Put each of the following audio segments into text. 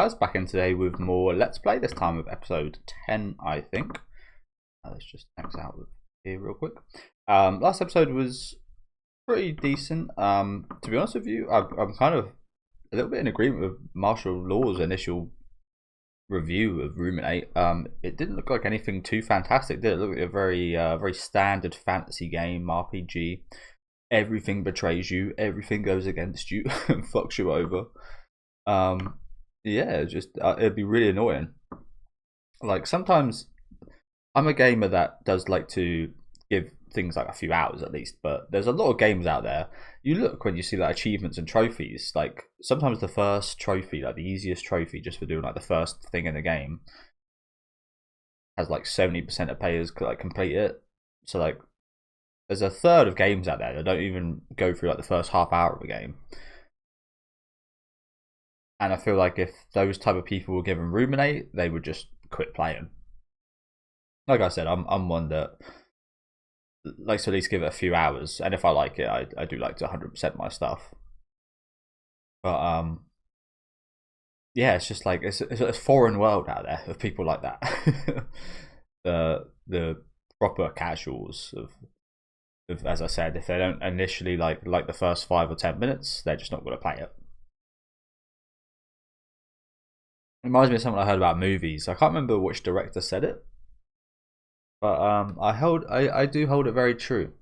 I was back in today with more Let's Play, this time with episode 10, I think. Let's just X out of here real quick. Last episode was pretty decent. To be honest with you, I'm kind of a little bit in agreement with Martial Law's initial review of Ruminate. It didn't look like anything too fantastic, did it? It looked like a very standard fantasy game, RPG. Everything betrays you, everything goes against you and fucks you over. Yeah, it'd be really annoying. Like, sometimes I'm a gamer that does like to give things like a few hours at least, but there's a lot of games out there. You look when you see like achievements and trophies, like sometimes the first trophy, like the easiest trophy just for doing like the first thing in the game, has like 70% of players like complete it. So like there's a third of games out there that don't even go through like the first half hour of a game. And I feel like if those type of people were given Ruminate, they would just quit playing. Like I said, I'm one that likes to at least give it a few hours, and if I like it, I do like to 100% my stuff. But yeah, it's just like it's a foreign world out there of people like that. the proper casuals of, as I said, if they don't initially like the first 5 or 10 minutes, they're just not going to play it. It reminds me of something I heard about movies. I can't remember which director said it, but I do hold it very true.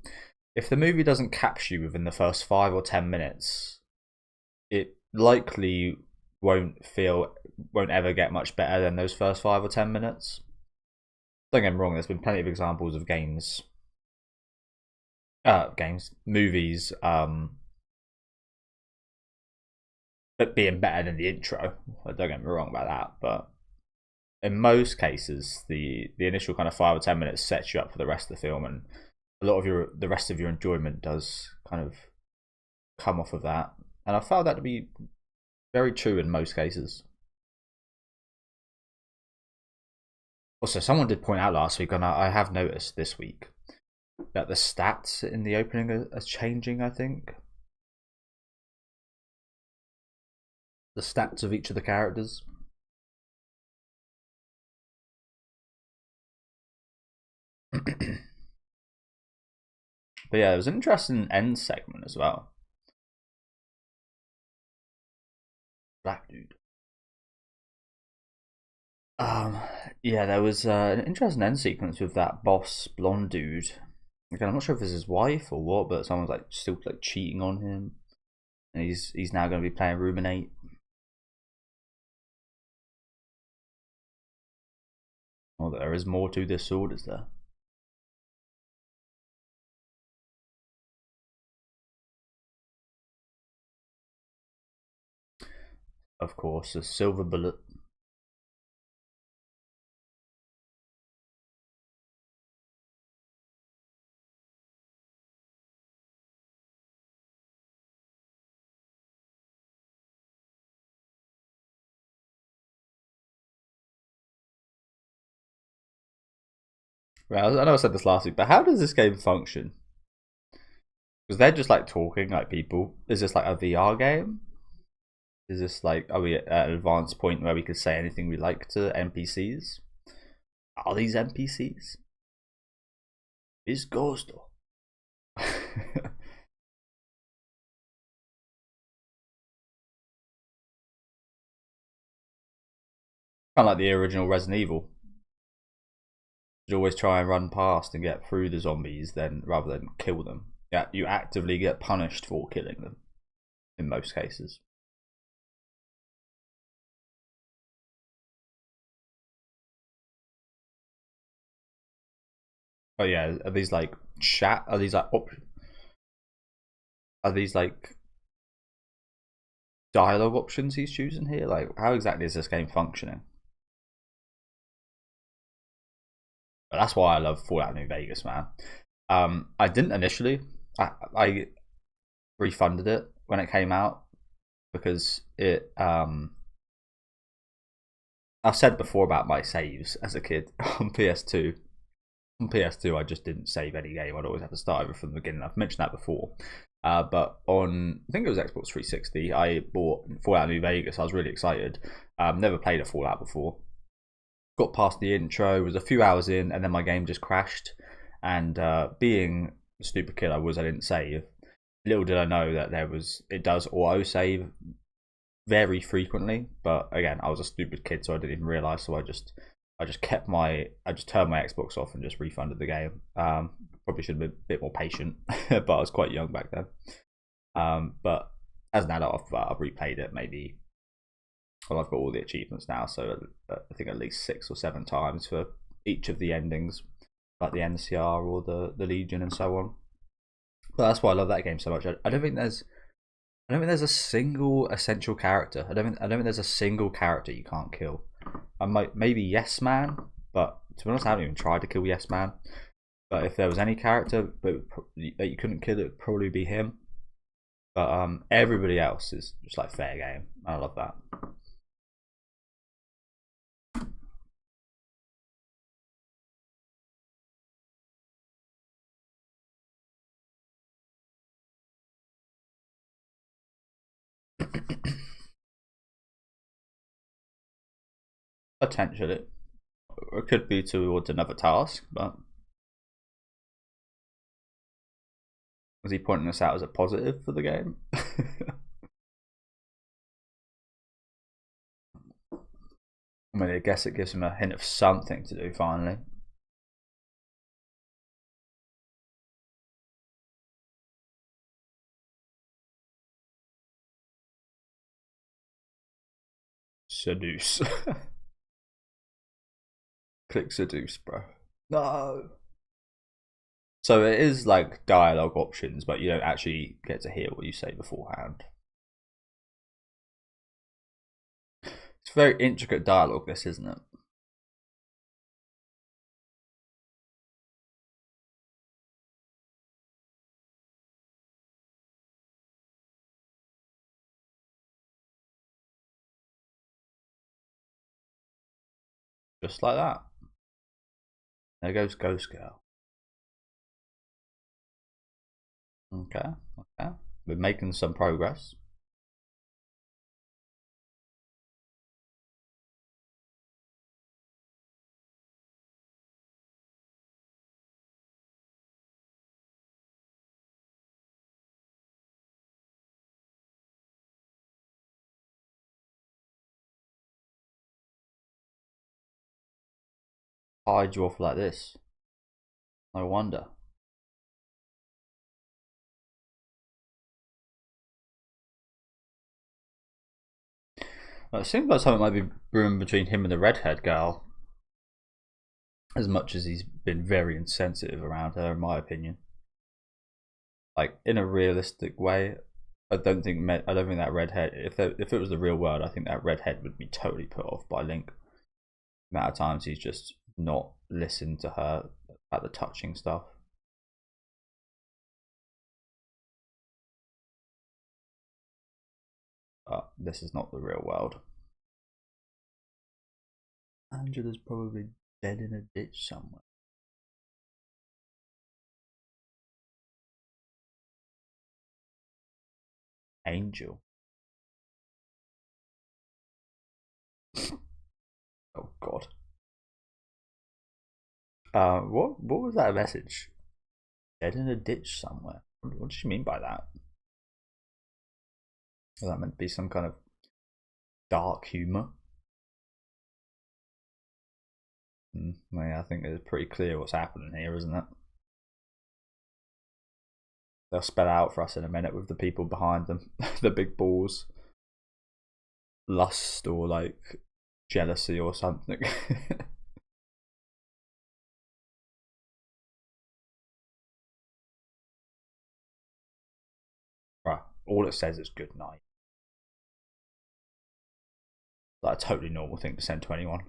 If the movie doesn't capture you within the first 5 or 10 minutes, it likely won't ever get much better than those first 5 or 10 minutes. Don't get me wrong, there's been plenty of examples of movies, but being better than the intro. Don't get me wrong about that, but in most cases, the initial kind of 5 or 10 minutes sets you up for the rest of the film, and a lot of the rest of your enjoyment does kind of come off of that. And I found that to be very true in most cases. Also, someone did point out last week, and I have noticed this week, that the stats in the opening are changing, I think. The stats of each of the characters. But yeah, it was an interesting end segment as well. Black dude. Yeah, there was an interesting end sequence with that boss blonde dude. Again, I'm not sure if it's his wife or what, but someone's like still like cheating on him, and he's now going to be playing Ruminate. Oh, there is more to this sword, is there? Of course, a silver bullet. Right, I know I said this last week, but how does this game function? Because they're just like talking like people. Is this like a VR game? Is this like, are we at an advanced point where we could say anything we like to NPCs? Are these NPCs? Is Ghost? Kind of like the original Resident Evil. You always try and run past and get through the zombies, then rather than kill them. Yeah, you actively get punished for killing them in most cases. Oh yeah, are these like chat? Are these like Are these like dialogue options he's choosing here? Like, how exactly is this game functioning? But that's why I love Fallout New Vegas, man. I didn't initially. I refunded it when it came out because it. I've said before about my saves as a kid on PS2. On PS2, I just didn't save any game. I'd always have to start over from the beginning. I've mentioned that before. But on, I think it was Xbox 360, I bought Fallout New Vegas. I was really excited. Never played a Fallout before. Got past the intro, was a few hours in, and then my game just crashed. And being the stupid kid I was, I didn't save. Little did I know that it does auto save very frequently. But again, I was a stupid kid, so I didn't even realize. So I just turned my Xbox off and just refunded the game. Probably should have been a bit more patient, but I was quite young back then. But as an adult, I've replayed it maybe. Well, I've got all the achievements now, so I think at least 6 or 7 times for each of the endings, like the NCR or the Legion and so on. But that's why I love that game so much. I don't think there's a single essential character. I don't think there's a single character you can't kill. I might maybe Yes Man, but to be honest, I haven't even tried to kill Yes Man. But if there was any character that you couldn't kill, it would probably be him. But everybody else is just like fair game. I love that. Potentially, it could be towards another task, but was he pointing this out as a positive for the game? I mean, I guess it gives him a hint of something to do finally. Seduce. Click seduce, bro. No. So it is like dialogue options, but you don't actually get to hear what you say beforehand. It's very intricate dialogue, this, isn't it? Just like that. There goes Ghost Girl. Okay, okay. We're making some progress. Hide you off like this. No wonder. It seems like something might be brewing between him and the redhead girl. As much as he's been very insensitive around her, in my opinion. Like in a realistic way, I don't think that redhead. If it was the real world, I think that redhead would be totally put off by Link. The amount of times he's just not listened to her at the touching stuff. But this is not the real world. Angela's probably dead in a ditch somewhere. Angel. Oh God. What was that message? Dead in a ditch somewhere. What does she mean by that? Was that meant to be some kind of dark humor? Yeah, I think it's pretty clear what's happening here, isn't it? They'll spell out for us in a minute with the people behind them, the big balls. Lust or like jealousy or something. Right, all it says is good night. Like a totally normal thing to send to anyone.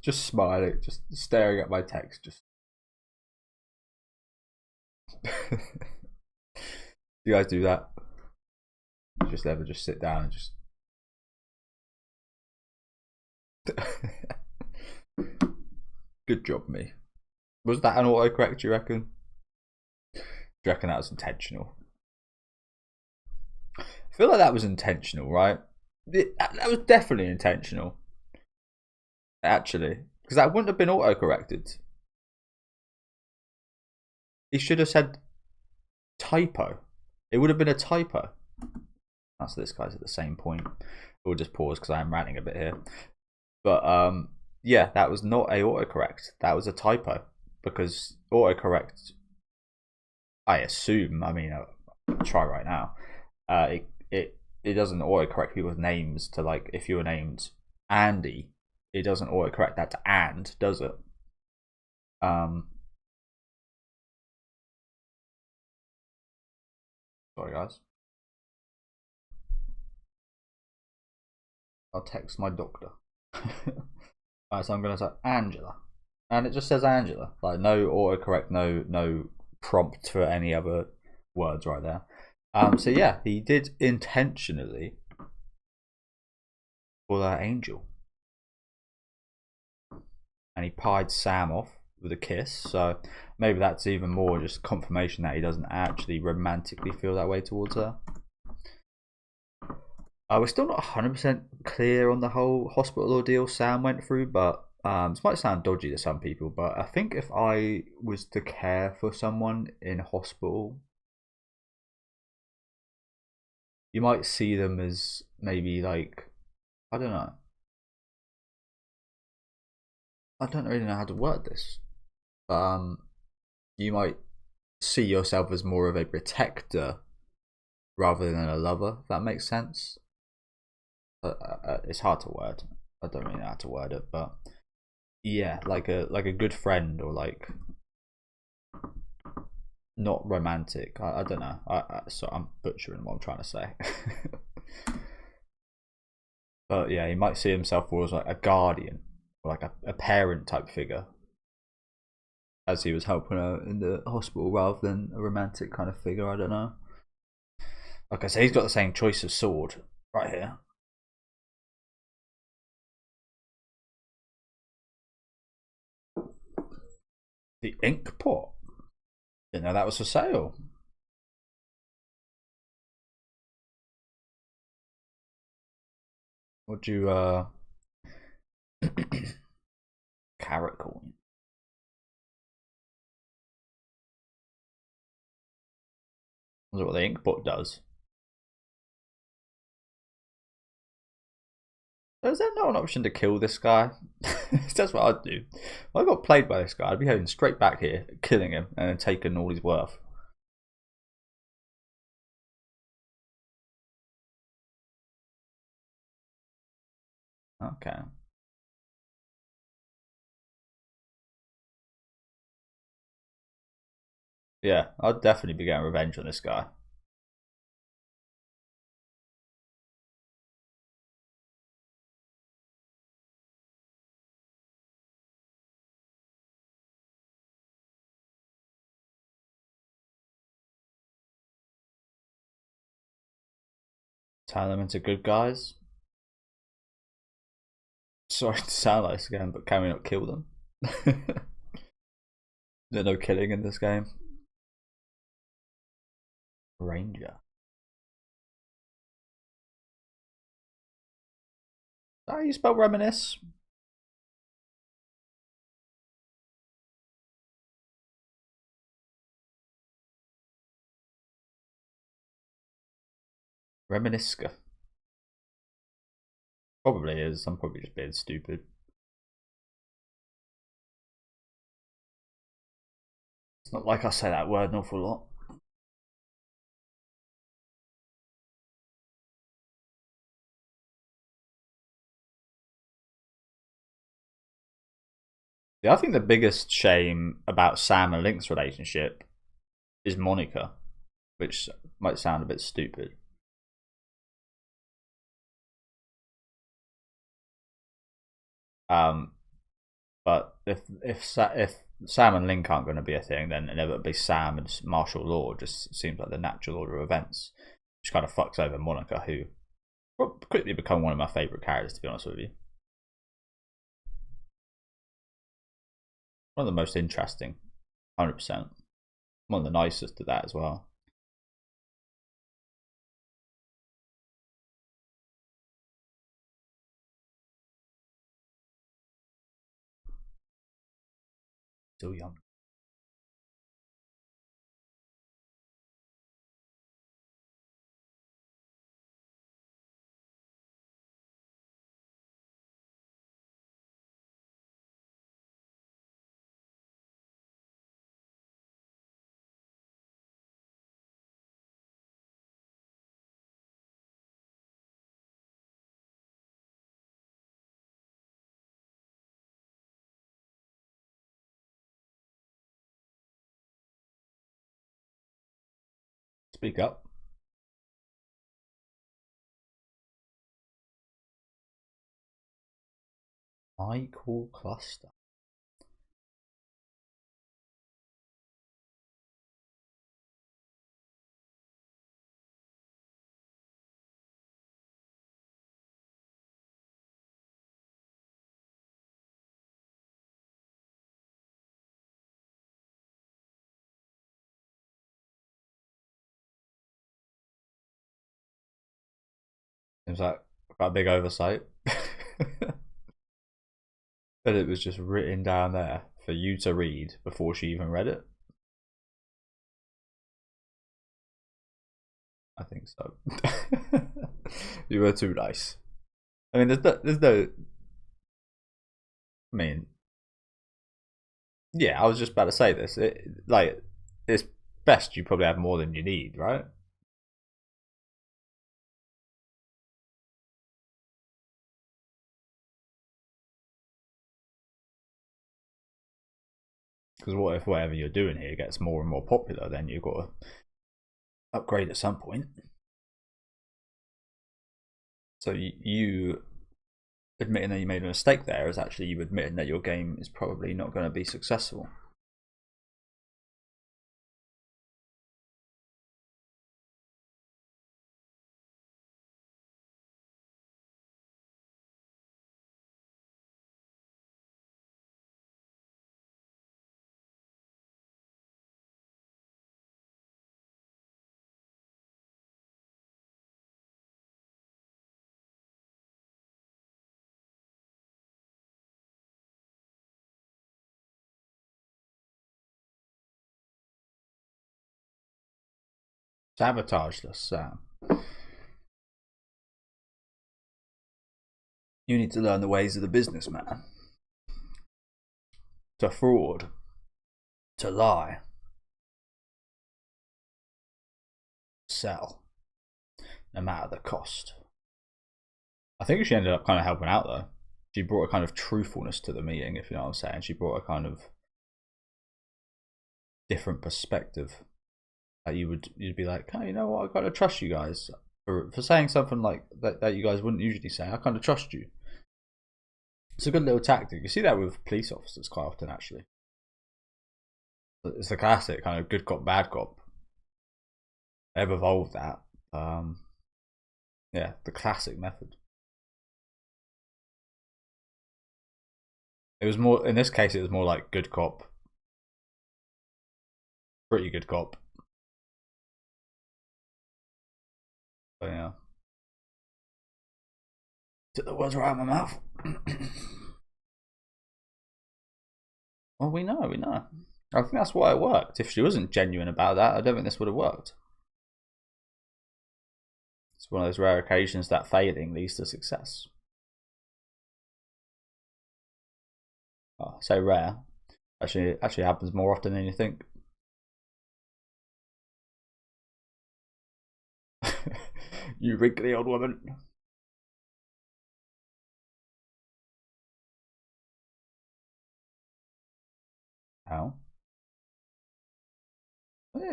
Just smiling, just staring at my text, just. You guys do that? Just ever just sit down and just. Good job, me. Was that an autocorrect, do you reckon? Do you reckon that was intentional? I feel like that was intentional, right? That was definitely intentional. Actually. Because that wouldn't have been autocorrected. He should have said typo. It would have been a typo. So this guy's at the same point. We'll just pause because I am ranting a bit here. But yeah, that was not a autocorrect. That was a typo. Because autocorrect, I assume, I mean, I'll try right now. It doesn't autocorrect people's names to, like, if you were named Andy, it doesn't autocorrect that to and, does it? Sorry guys. I'll text my doctor. Alright, so I'm gonna say Angela. And it just says Angela. Like, no autocorrect, no prompt for any other words right there. So yeah, he did intentionally call her Angel. And he pied Sam off with a kiss, so maybe that's even more just confirmation that he doesn't actually romantically feel that way towards her. We're still not 100% clear on the whole hospital ordeal Sam went through, but this might sound dodgy to some people, but I think if I was to care for someone in hospital, you might see them as maybe, like, I don't know. I don't really know how to word this. You might see yourself as more of a protector rather than a lover, if that makes sense. It's hard to word. I don't really know how to word it, but yeah, like a good friend, or like not romantic. I don't know. So I'm butchering what I'm trying to say. But yeah, he might see himself more as like a guardian, or like a parent type figure, as he was helping her in the hospital, rather than a romantic kind of figure. I don't know. Okay, so he's got the same choice of sword right here. The ink pot. Didn't know that was for sale. Would you carrot coin? That's what the ink pot does. Is there not an option to kill this guy? That's what I'd do. If I got played by this guy, I'd be heading straight back here, killing him, and then taking all his worth. Okay. Yeah, I'd definitely be getting revenge on this guy. Turn them into good guys. Sorry to sound like this again, but can we not kill them? There's no killing in this game. Ranger. Is that how you spell reminisce? Reminisca. Probably is. I'm probably just being stupid. It's not like I say that word an awful lot. Yeah, I think the biggest shame about Sam and Link's relationship is Monica, which might sound a bit stupid. But if Sam and Link aren't going to be a thing, then inevitably Sam and martial law just seems like the natural order of events, which kind of fucks over Monica, who will quickly become one of my favourite characters, to be honest with you. One of the most interesting, 100%. One of the nicest to that as well. Still young. Speak up. Michael Cluster. Seems like quite a big oversight. But it was just written down there for you to read before she even read it. I think so. You were too nice. I mean, there's no. I mean, yeah, I was just about to say this. It's best you probably have more than you need, right? Because what if whatever you're doing here gets more and more popular? Then you've got to upgrade at some point. So you admitting that you made a mistake there is actually you admitting that your game is probably not going to be successful. Sabotage this, Sam. You need to learn the ways of the businessman. To fraud. To lie. Sell. No matter the cost. I think she ended up kind of helping out though. She brought a kind of truthfulness to the meeting, if you know what I'm saying. She brought a kind of different perspective. That you'd be like, oh, you know what, I kind of trust you guys for saying something like that you guys wouldn't usually say. I kind of trust you. It's a good little tactic. You see that with police officers quite often, actually. It's the classic kind of good cop, bad cop. They've evolved that. Yeah, the classic method. It was more, in this case, it was more like good cop, pretty good cop. But yeah. Took the words right out of my mouth. Well, we know. I think that's why it worked. If she wasn't genuine about that, I don't think this would have worked. It's one of those rare occasions that failing leads to success. Oh, so rare. Actually happens more often than you think. You wrinkly old woman. How?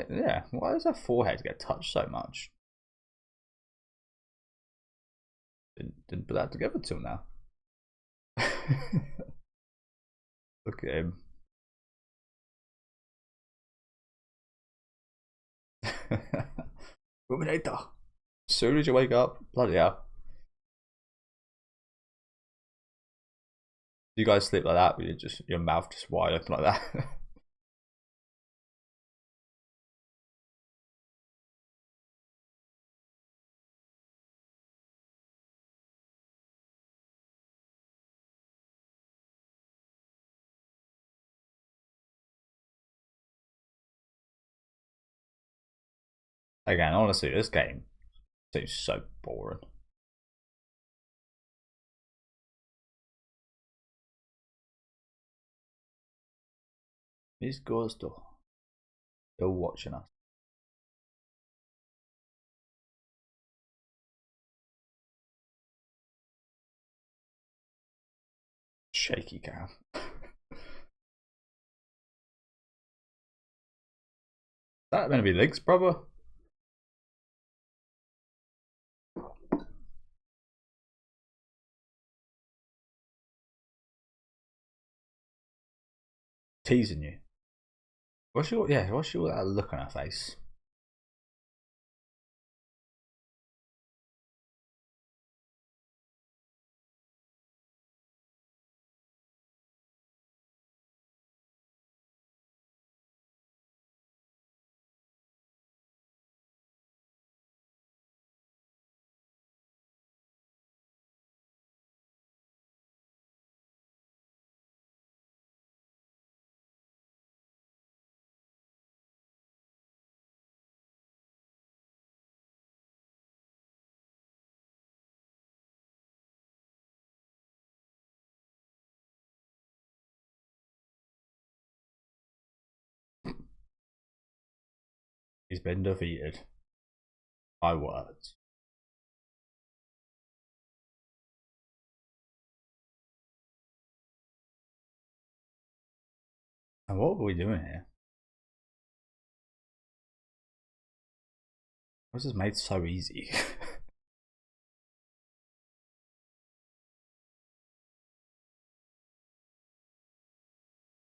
Yeah. Why does her forehead get touched so much? Didn't put that together till now. Look at him. Ruminator. As soon as you wake up, bloody hell. You guys sleep like that, with your mouth just wide open like that. Again, honestly, this game seems so boring. These guys still watching us. Shaky cam. That gonna be legs, brother? Teasing you. What's your that look on her face? He's been defeated. My words. And what are we doing here? This is made so easy.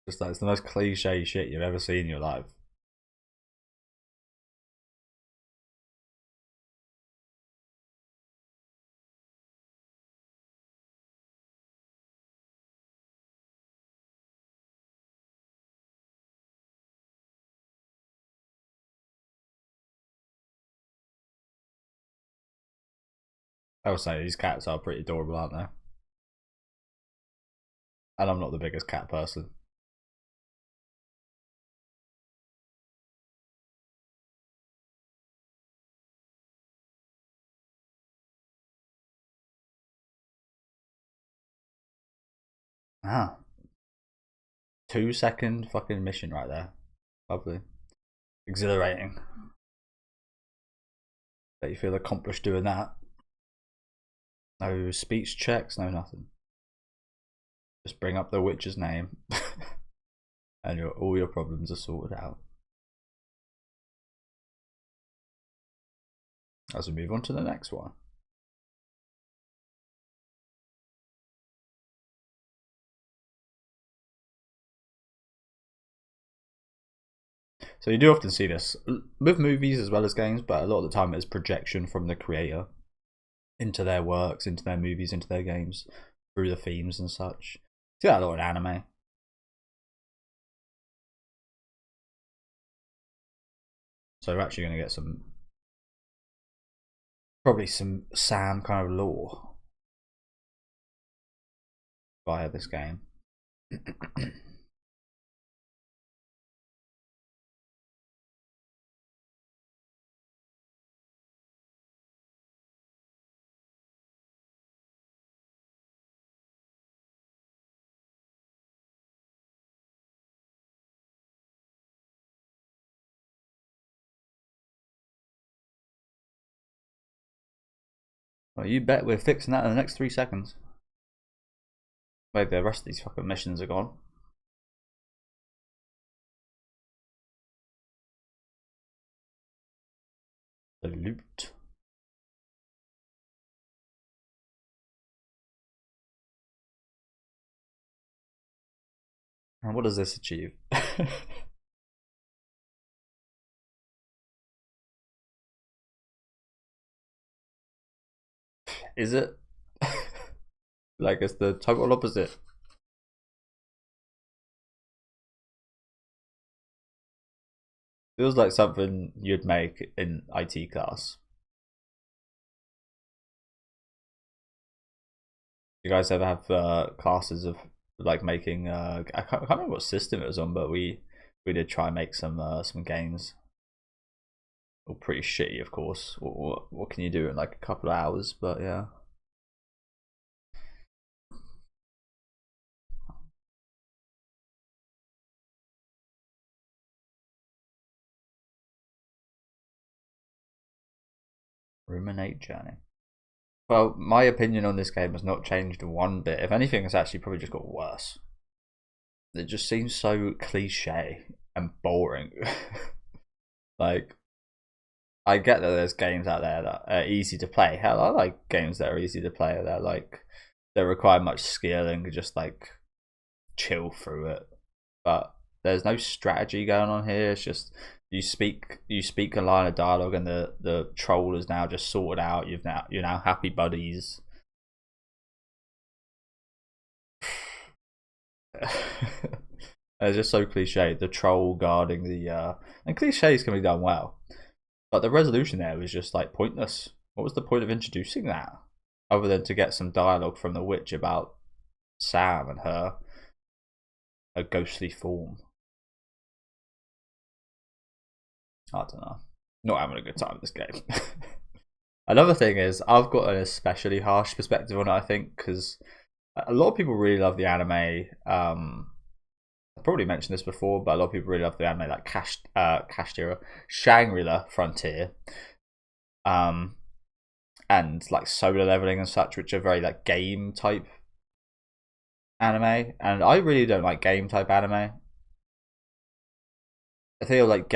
Just like it's the most cliche shit you've ever seen in your life. I would say these cats are pretty adorable, aren't they? And I'm not the biggest cat person. Ah. 2-second fucking mission right there. Lovely. Exhilarating. Bet you feel accomplished doing that. No speech checks, no nothing. Just bring up the witch's name and all your problems are sorted out. As we move on to the next one. So you do often see this with movies as well as games, but a lot of the time it's projection from the creator into their works, into their movies, into their games, through the themes and such. See that a lot in anime. So we're actually going to get probably some Sam kind of lore via this game. Well, you bet we're fixing that in the next 3 seconds. Maybe the rest of these fucking missions are gone. The loot. And what does this achieve? Is it? Like it's the total opposite. Feels like something you'd make in IT class. You guys ever have classes of like making? I can't remember what system it was on, but we did try and make some games. All pretty shitty, of course. What can you do in like a couple of hours? But yeah. Ruminate journey. Well, my opinion on this game has not changed one bit. If anything, it's actually probably just got worse. It just seems so cliche and boring. Like, I get that there's games out there that are easy to play. Hell, I like games that are easy to play. That like don't require much skill and can just like chill through it. But there's no strategy going on here. It's just you speak a line of dialogue and the troll is now just sorted out. You're now happy buddies. It's just so cliche. The troll guarding the and cliches can be done well, but the resolution there was just like pointless. What was the point of introducing that, other than to get some dialogue from the witch about Sam and her ghostly form? I don't know. Not having a good time with this game. Another thing is, I've got an especially harsh perspective on it, I think, because a lot of people really love the anime. I've probably mentioned this before, but a lot of people really love the anime like Shangri-La Frontier, and like Solar Leveling and such, which are very like game type anime. And I really don't like game type anime. I feel like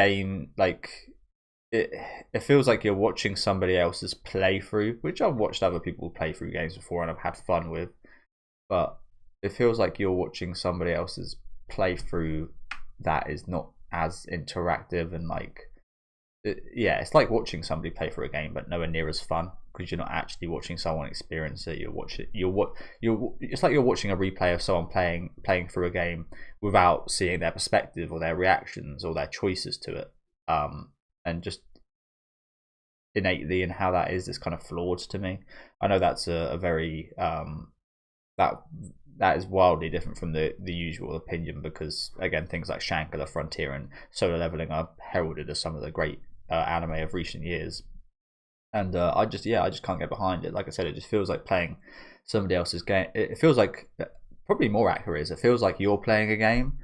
it feels like you're watching somebody else's playthrough, which I've watched other people play through games before and I've had fun with, but it feels like you're watching somebody else's playthrough that is not as interactive and like yeah, it's like watching somebody play through a game but nowhere near as fun, because you're not actually watching someone experience it. It's like you're watching a replay of someone playing through a game without seeing their perspective or their reactions or their choices to it, and just innately and how that is kind of flawed to me. I know that's a very that is wildly different from the usual opinion, because again, things like Shangri-La Frontier and Solar Leveling are heralded as some of the great anime of recent years, and I just can't get behind it. Like I said, it just feels like playing somebody else's game. It feels like, probably more accurate is, it feels like you're playing a game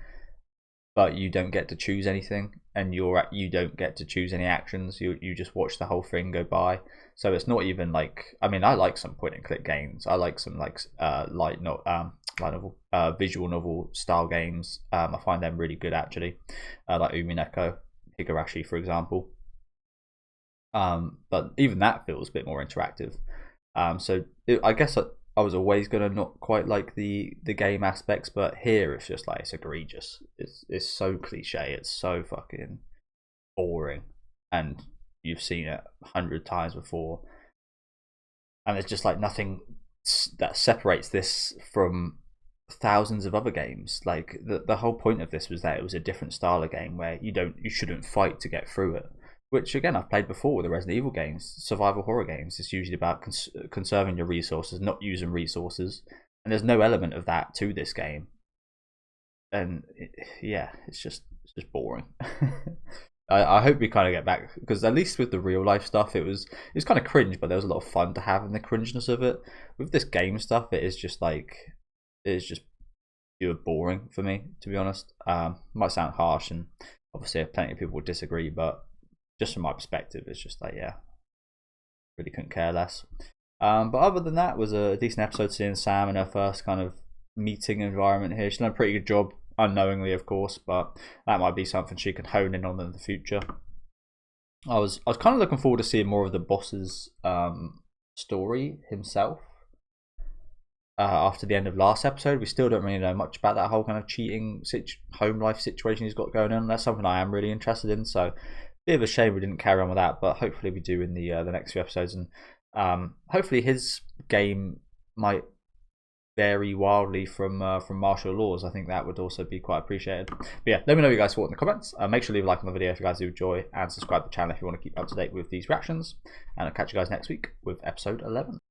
but you don't get to choose anything, and you don't get to choose any actions. You just watch the whole thing go by. So it's not even like, I mean, I like some point and click games. I like some like light novel, visual novel style games. I find them really good actually, like Umineko Higurashi, for example. But even that feels a bit more interactive. I guess I was always gonna not quite like the game aspects, but here it's just like, it's egregious. It's so cliche. It's so fucking boring, and you've seen it 100 times before. And there's just like nothing that separates this from thousands of other games. Like the whole point of this was that it was a different style of game where you shouldn't fight to get through it. Which again, I've played before with the Resident Evil games, survival horror games. It's usually about conserving your resources, not using resources, and there's no element of that to this game. And yeah, it's just boring. I hope we kind of get back, because at least with the real life stuff, it was kind of cringe, but there was a lot of fun to have in the cringeness of it. With this game stuff, it is just pure boring for me, to be honest. Might sound harsh, and obviously plenty of people would disagree, but just from my perspective, it's just like, yeah, really couldn't care less. But other than that, it was a decent episode, seeing Sam in her first kind of meeting environment here. She's done a pretty good job, unknowingly, of course, but that might be something she can hone in on in the future. I was kind of looking forward to seeing more of the boss's story himself. After the end of last episode, we still don't really know much about that whole kind of cheating home life situation he's got going on. That's something I am really interested in, so bit of a shame we didn't carry on with that, but hopefully we do in the next few episodes, and hopefully his game might vary wildly from martial laws. I think that would also be quite appreciated. But yeah, let me know what you guys thought in the comments. Make sure to leave a like on the video if you guys do enjoy, and subscribe to the channel if you want to keep up to date with these reactions. And I'll catch you guys next week with episode 11.